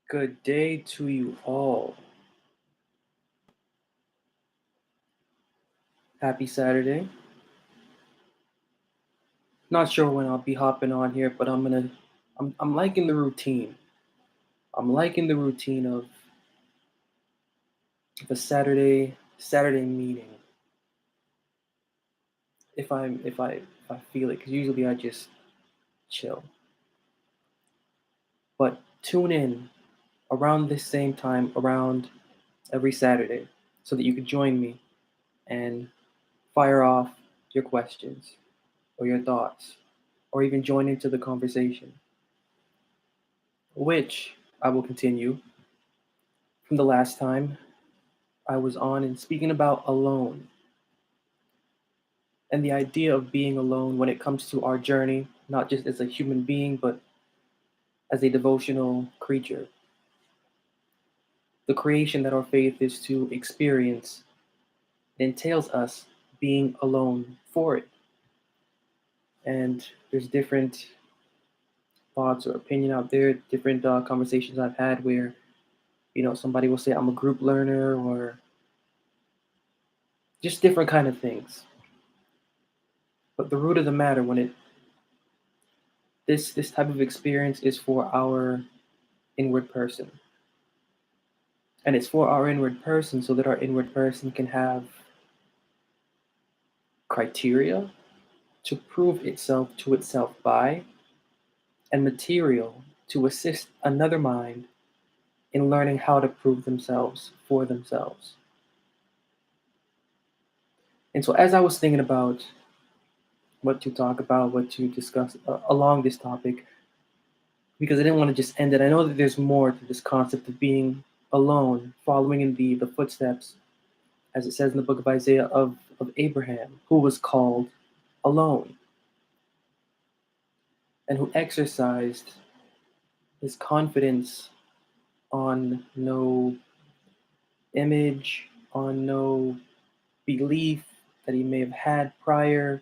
Good day to you all. Happy Saturday. Not sure when I'll be hopping on here, but I'm liking the routine. I'm liking the routine of a Saturday meeting. If I feel it, because usually I just chill. But tune in around this same time, around every Saturday, so that you can join me and fire off your questions or your thoughts, or even join into the conversation, which I will continue from the last time I was on and speaking about alone and the idea of being alone when it comes to our journey, not just as a human being, but as a devotional creature. The creation that our faith is to experience entails us being alone for it. And there's different thoughts or opinion out there, different conversations I've had where, somebody will say I'm a group learner or just different kind of things. But the root of the matter when it this type of experience is for our inward person. And it's for our inward person so that our inward person can have criteria to prove itself to itself by, and material to assist another mind in learning how to prove themselves for themselves. And so, as I was thinking about what to talk about, what to discuss along this topic, because I didn't want to just end it, I know that there's more to this concept of being alone, following in the footsteps, as it says in the book of Isaiah, of Abraham, who was called alone and who exercised his confidence on no image, on no belief that he may have had prior,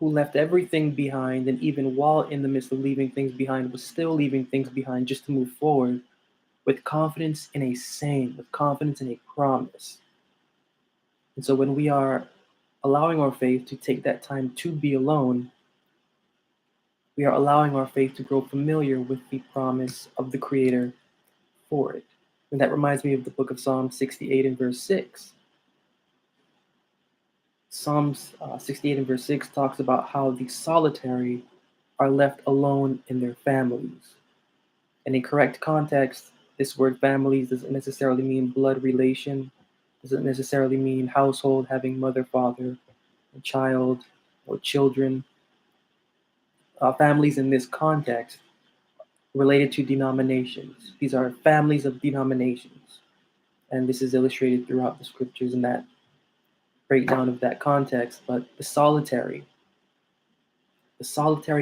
who left everything behind, and even while in the midst of leaving things behind, was still leaving things behind just to move forward with confidence in a saying, with confidence in a promise. And so when we are allowing our faith to take that time to be alone, we are allowing our faith to grow familiar with the promise of the Creator for it. And that reminds me of the book of Psalm 68 and verse 6. Psalms 68 and verse 6 talks about how the solitary are left alone in their families. And in correct context, this word families doesn't necessarily mean blood relation, doesn't necessarily mean household having mother, father, a child, or children. Families in this context related to denominations. These are families of denominations. And this is illustrated throughout the scriptures in that breakdown of that context. But the solitary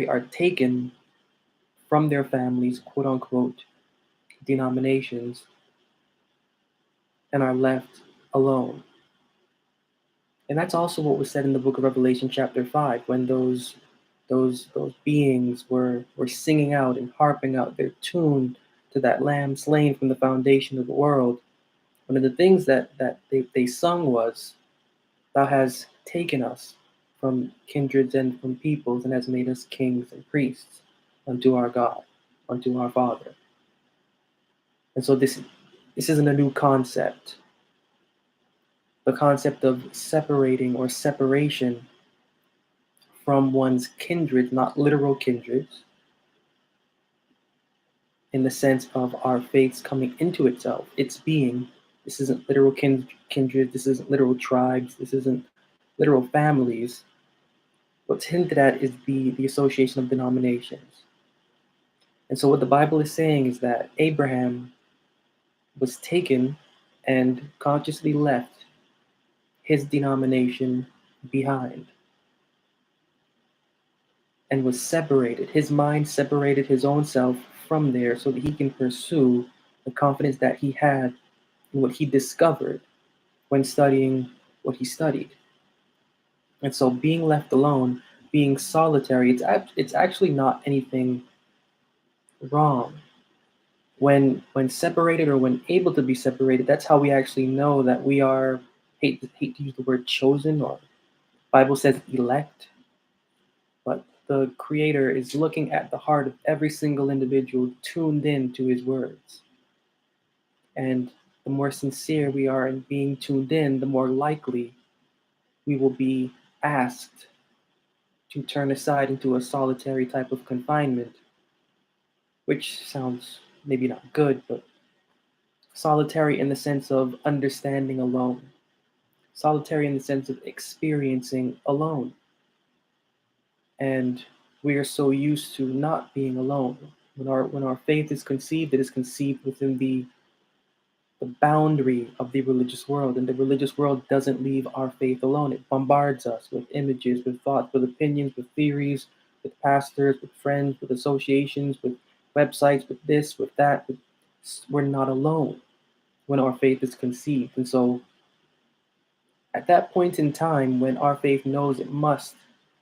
are taken from their families, quote unquote, denominations, and are left alone. And that's also what was said in the book of Revelation, chapter 5, when those beings were singing out and harping out their tune to that lamb slain from the foundation of the world. One of the things that they sung was, "Thou hast taken us from kindreds and from peoples, and has made us kings and priests unto our God, unto our Father." And so this isn't a new concept. The concept of separating or separation from one's kindred, not literal kindreds, in the sense of our faiths coming into itself, its being. This isn't literal kindred, this isn't literal tribes, this isn't literal families. What's hinted at is the association of denominations. And so what the Bible is saying is that Abraham was taken and consciously left his denomination behind and was separated. His mind separated his own self from there so that he can pursue the confidence that he had in what he discovered when studying what he studied. And so being left alone, being solitary, it's actually not anything wrong. When separated or when able to be separated, that's how we actually know that we are, hate to use the word chosen, or Bible says elect, but the Creator is looking at the heart of every single individual tuned in to His words. And the more sincere we are in being tuned in, the more likely we will be asked to turn aside into a solitary type of confinement, which sounds maybe not good, but solitary in the sense of understanding alone, solitary in the sense of experiencing alone. And we are so used to not being alone. When our faith is conceived, it is conceived within the boundary of the religious world. And the religious world doesn't leave our faith alone. It bombards us with images, with thoughts, with opinions, with theories, with pastors, with friends, with associations, with websites, with this, with that. We're not alone when our faith is conceived. And so at that point in time, when our faith knows it must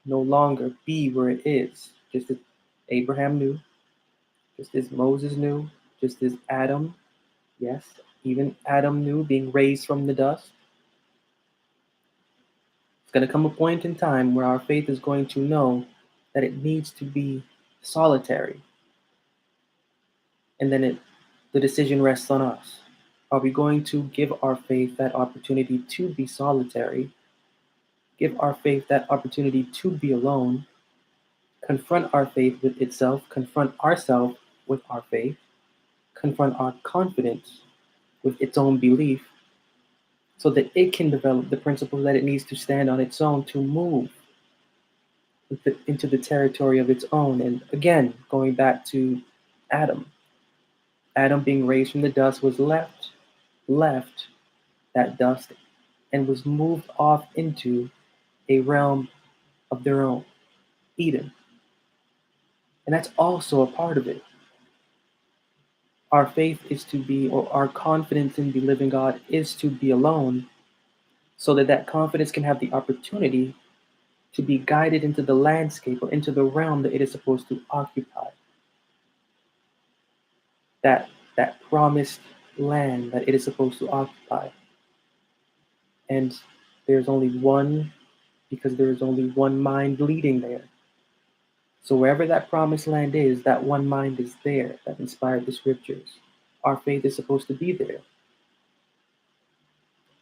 no longer be where it is, just as Abraham knew, just as Moses knew, just as Adam, yes, even Adam knew, being raised from the dust, it's going to come a point in time where our faith is going to know that it needs to be solitary. And then the decision rests on us. Are we going to give our faith that opportunity to be solitary, give our faith that opportunity to be alone, confront our faith with itself, confront ourselves with our faith, confront our confidence with its own belief, so that it can develop the principle that it needs to stand on its own to move into the territory of its own? And again, going back to Adam, Adam being raised from the dust was left that dust and was moved off into a realm of their own, Eden. And that's also a part of it. Our faith is to be, or our confidence in the living God is to be alone, so that that confidence can have the opportunity to be guided into the landscape or into the realm that it is supposed to occupy. That promised land that it is supposed to occupy. And there's only one, because there is only one mind leading there. So wherever that promised land is, that one mind is there that inspired the scriptures. Our faith is supposed to be there.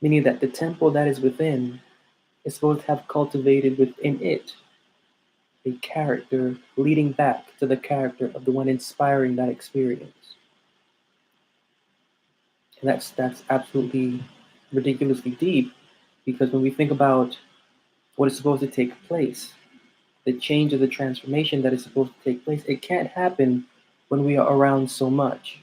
Meaning that the temple that is within is supposed to have cultivated within it a character leading back to the character of the one inspiring that experience. And that's absolutely ridiculously deep, because when we think about what is supposed to take place, the change or the transformation that is supposed to take place, it can't happen when we are around so much.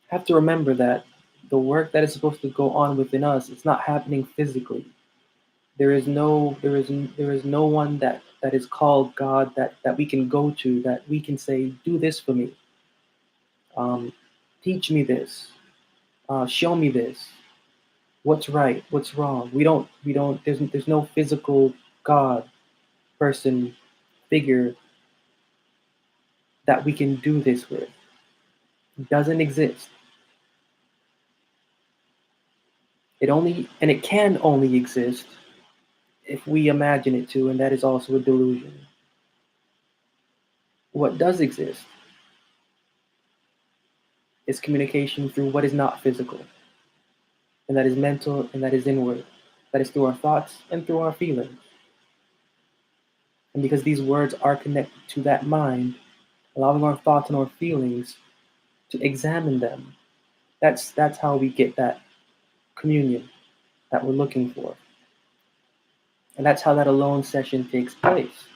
Have to remember that the work that is supposed to go on within us, it's not happening physically. There is no one that is called God that we can go to, that we can say, do this for me, um, teach me this, show me this, what's right, what's wrong. We don't. There's no physical God, person, figure that we can do this with. It doesn't exist. It can only exist if we imagine it to, and that is also a delusion. What does exist is communication through what is not physical, and that is mental, and that is inward. That is through our thoughts and through our feelings. And because these words are connected to that mind, allowing our thoughts and our feelings to examine them, that's how we get that communion that we're looking for. And that's how that alone session takes place.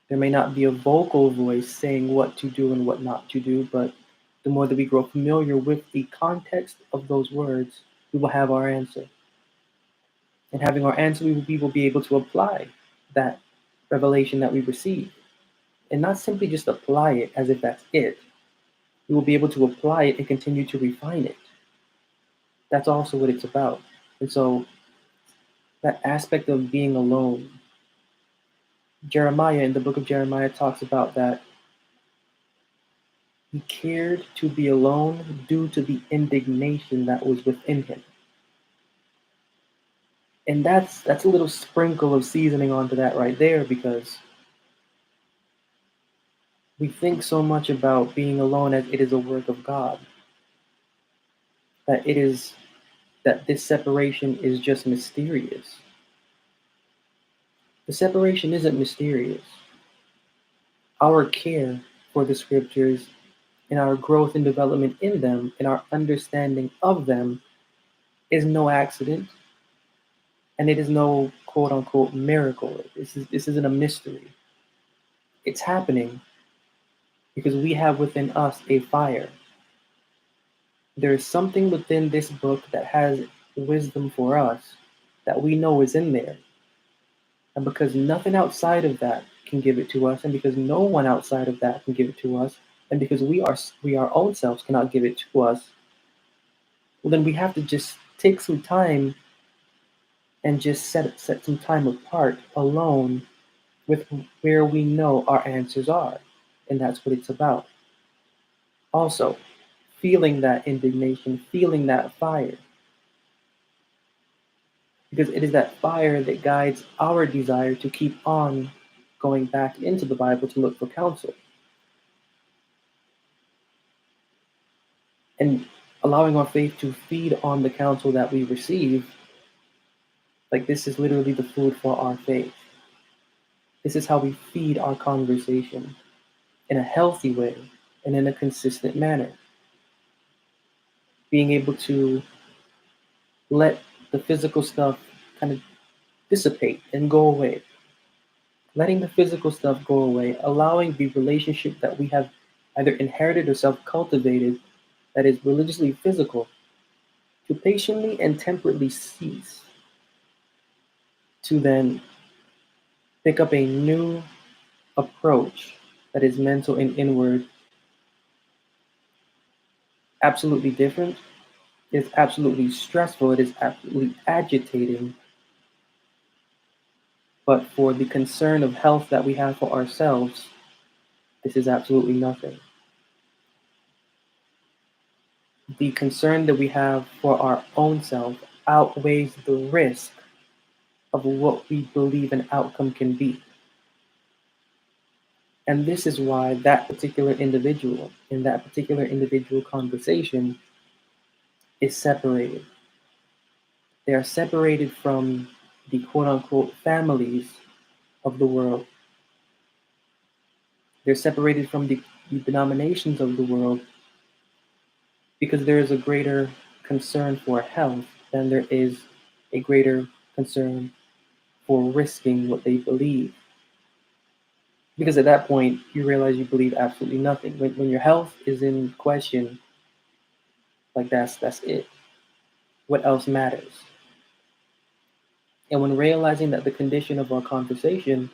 There may not be a vocal voice saying what to do and what not to do, but the more that we grow familiar with the context of those words, we will have our answer. And having our answer, we will be able to apply that revelation that we receive. And not simply just apply it as if that's it. We will be able to apply it and continue to refine it. That's also what it's about. And so that aspect of being alone, Jeremiah, in the book of Jeremiah, talks about that He cared to be alone due to the indignation that was within him. And that's a little sprinkle of seasoning onto that right there, because we think so much about being alone as it is a work of God, that it is that this separation is just mysterious. The separation isn't mysterious. Our care for the scriptures and our growth and development in them and our understanding of them is no accident, and it is no quote unquote miracle. This isn't a mystery. It's happening because we have within us a fire. There is something within this book that has wisdom for us that we know is in there. And because nothing outside of that can give it to us, and because no one outside of that can give it to us, and because we our own selves cannot give it to us, well, then we have to just take some time and just set some time apart alone with where we know our answers are. And that's what it's about. Also, feeling that indignation, feeling that fire, because it is that fire that guides our desire to keep on going back into the Bible to look for counsel and allowing our faith to feed on the counsel that we receive. Like, this is literally the food for our faith. This is how we feed our conversation in a healthy way and in a consistent manner. Being able to let the physical stuff kind of dissipate and go away. Letting the physical stuff go away, allowing the relationship that we have either inherited or self cultivated that is religiously physical to patiently and temperately cease, to then pick up a new approach that is mental and inward, absolutely different. It's absolutely stressful. It is absolutely agitating. But for the concern of health that we have for ourselves, this is absolutely nothing. The concern that we have for our own self outweighs the risk of what we believe an outcome can be. And this is why that particular individual in that particular individual conversation is separated. They are separated from the quote unquote families of the world. They're separated from the denominations of the world because there is a greater concern for health than there is a greater concern for risking what they believe. Because at that point, you realize you believe absolutely nothing. When your health is in question, like that's it. What else matters? And when realizing that the condition of our conversation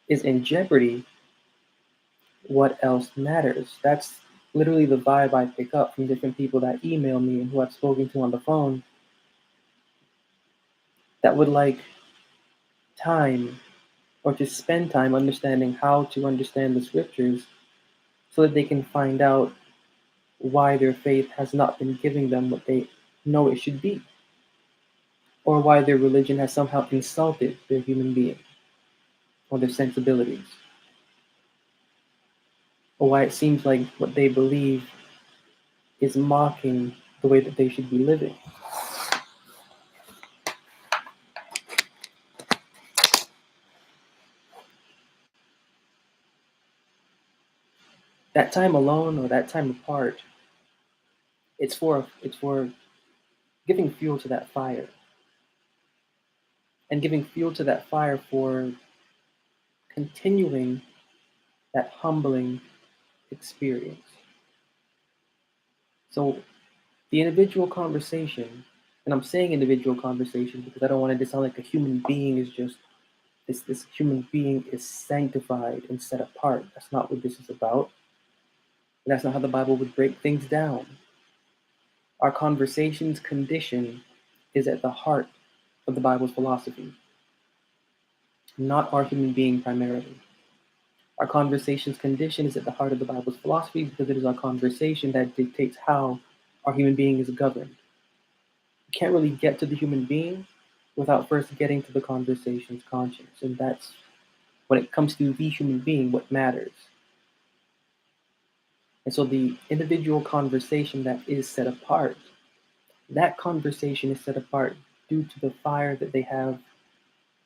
is in jeopardy, what else matters? That's literally the vibe I pick up from different people that email me and who I've spoken to on the phone that would like time or to spend time understanding how to understand the scriptures so that they can find out why their faith has not been giving them what they know it should be, or why their religion has somehow insulted their human being or their sensibilities, or why it seems like what they believe is mocking the way that they should be living. That time alone or that time apart, it's for giving fuel to that fire, and giving fuel to that fire for continuing that humbling experience. So the individual conversation, and I'm saying individual conversation because I don't want it to sound like a human being is just this human being is sanctified and set apart. That's not what this is about. And that's not how the Bible would break things down. Our conversation's condition is at the heart of the Bible's philosophy, not our human being primarily. Our conversation's condition is at the heart of the Bible's philosophy because it is our conversation that dictates how our human being is governed. You can't really get to the human being without first getting to the conversation's conscience. And that's, when it comes to the human being, what matters. And so the individual conversation that is set apart, that conversation is set apart due to the fire that they have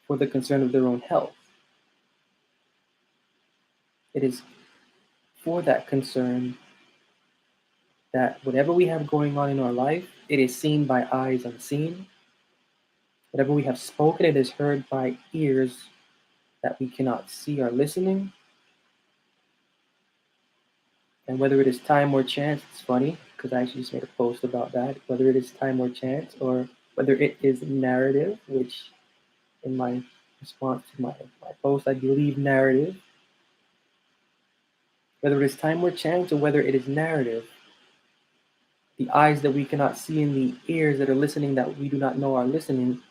for the concern of their own health. It is for that concern that whatever we have going on in our life, it is seen by eyes unseen. Whatever we have spoken, it is heard by ears that we cannot see or listening. And whether it is time or chance, it's funny because I actually just made a post about that. Whether it is time or chance, or whether it is narrative, which in my response to my post, I believe narrative. Whether it is time or chance, or whether it is narrative, the eyes that we cannot see and the ears that are listening that we do not know are listening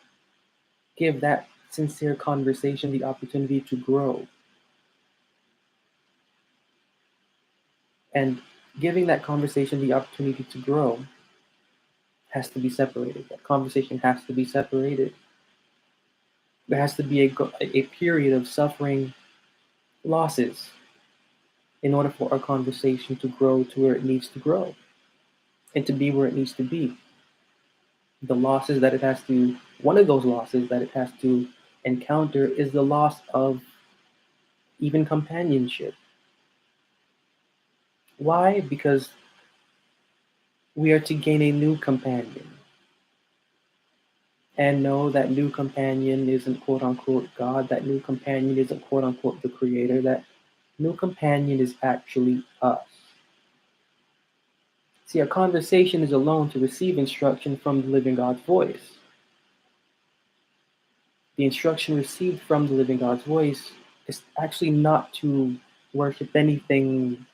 give that sincere conversation the opportunity to grow. And giving that conversation the opportunity to grow has to be separated. That conversation has to be separated. There has to be a period of suffering losses in order for our conversation to grow to where it needs to grow and to be where it needs to be. The losses that it has to, one of those losses that it has to encounter is the loss of even companionship. Why? Because we are to gain a new companion. And no, that new companion isn't quote unquote God. That new companion isn't quote unquote the creator. That new companion is actually us. See, our conversation is alone to receive instruction from the living God's voice. The instruction received from the living God's voice is actually not to worship anything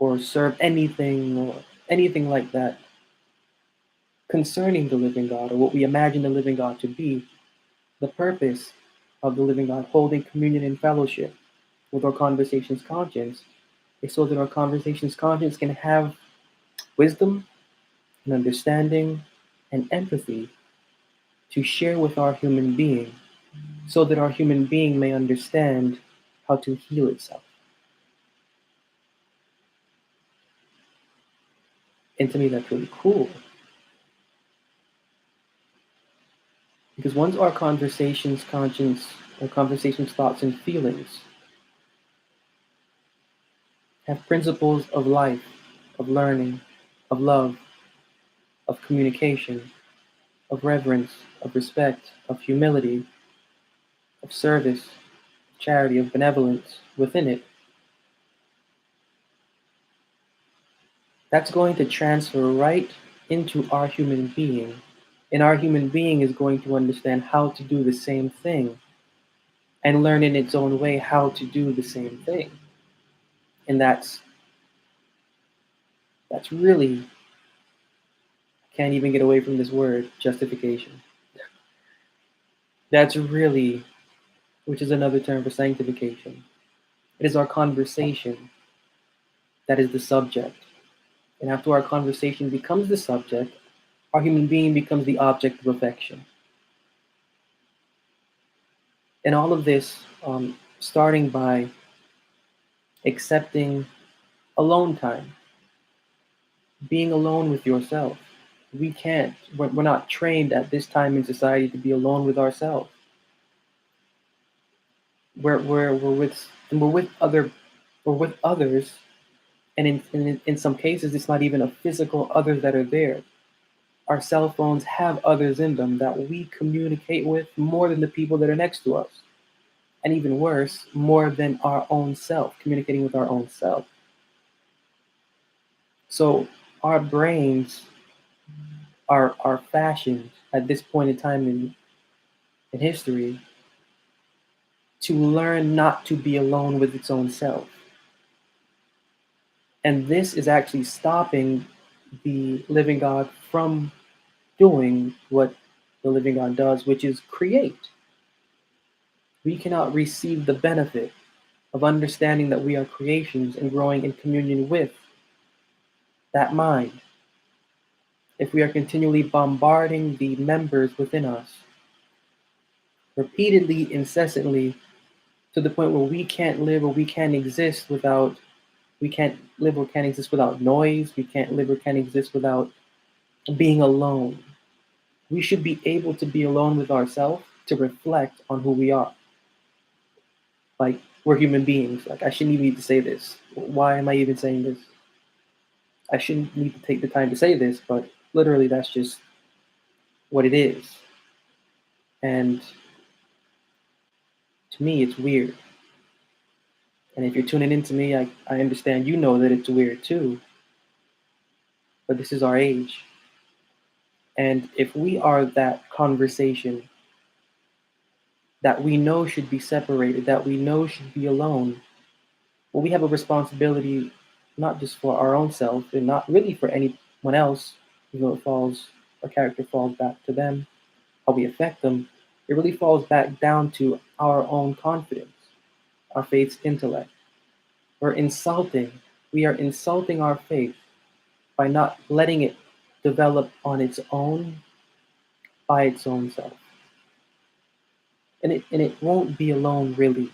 or serve anything or anything like that concerning the living God or what we imagine the living God to be. The purpose of the living God holding communion and fellowship with our conversation's conscience is so that our conversation's conscience can have wisdom and understanding and empathy to share with our human being so that our human being may understand how to heal itself. And to me, that's really cool. Because once our conversation's conscience, our conversation's thoughts and feelings have principles of life, of learning, of love, of communication, of reverence, of respect, of humility, of service, of charity, of benevolence within it, that's going to transfer right into our human being. And our human being is going to understand how to do the same thing and learn in its own way how to do the same thing. And that's really, I can't even get away from this word, justification. That's really, which is another term for sanctification. It is our conversation that is the subject. And after our conversation becomes the subject, our human being becomes the object of affection. And all of this, starting by accepting alone time, being alone with yourself. We're not trained at this time in society to be alone with ourselves. We're with others, and in some cases, it's not even a physical others that are there. Our cell phones have others in them that we communicate with more than the people that are next to us. And even worse, more than our own self, communicating with our own self. So our brains are fashioned at this point in time in history to learn not to be alone with its own self. And this is actually stopping the living God from doing what the living God does, which is create. We cannot receive the benefit of understanding that we are creations and growing in communion with that mind, if we are continually bombarding the members within us, repeatedly, incessantly, to the point where we can't live or we can't live or can't exist without noise, we can't live or can't exist without being alone. We should be able to be alone with ourselves to reflect on who we are. Like, we're human beings. Like, I shouldn't even need to say this. Why am I even saying this? I shouldn't need to take the time to say this, but literally that's just what it is. And to me, it's weird. And if you're tuning into me, I understand you know that it's weird too. But this is our age. And if we are that conversation that we know should be separated, that we know should be alone, well, we have a responsibility not just for our own self and not really for anyone else, even though our character falls back to them, how we affect them. It really falls back down to our own confidence, our faith's intellect. We are insulting our faith by not letting it develop on its own by its own self. And it won't be alone really.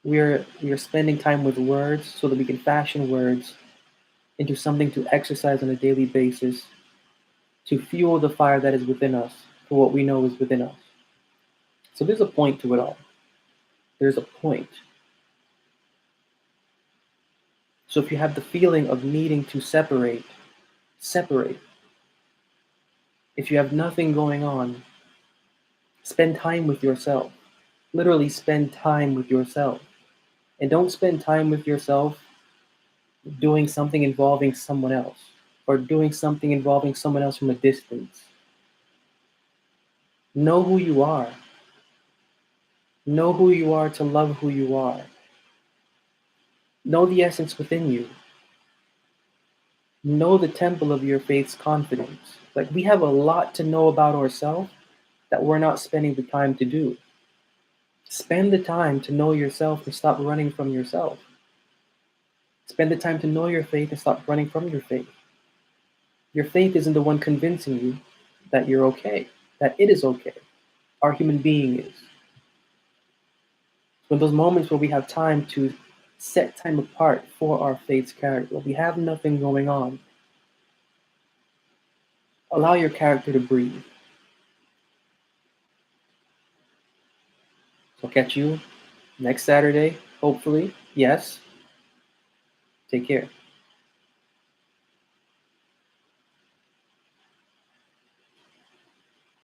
We are spending time with words so that we can fashion words into something to exercise on a daily basis to fuel the fire that is within us for what we know is within us. So there's a point to it all. There's a point. So if you have the feeling of needing to separate, separate. If you have nothing going on, spend time with yourself. Literally spend time with yourself. And don't spend time with yourself doing something involving someone else or doing something involving someone else from a distance. Know who you are. Know who you are to love who you are. Know the essence within you. Know the temple of your faith's confidence. Like, we have a lot to know about ourselves that we're not spending the time to do. Spend the time to know yourself and stop running from yourself. Spend the time to know your faith and stop running from your faith. Your faith isn't the one convincing you that you're okay, that it is okay. Our human being is. So in those moments where we have time to set time apart for our faith's character, we have nothing going on, allow your character to breathe. So I'll catch you next Saturday, hopefully. Yes. Take care.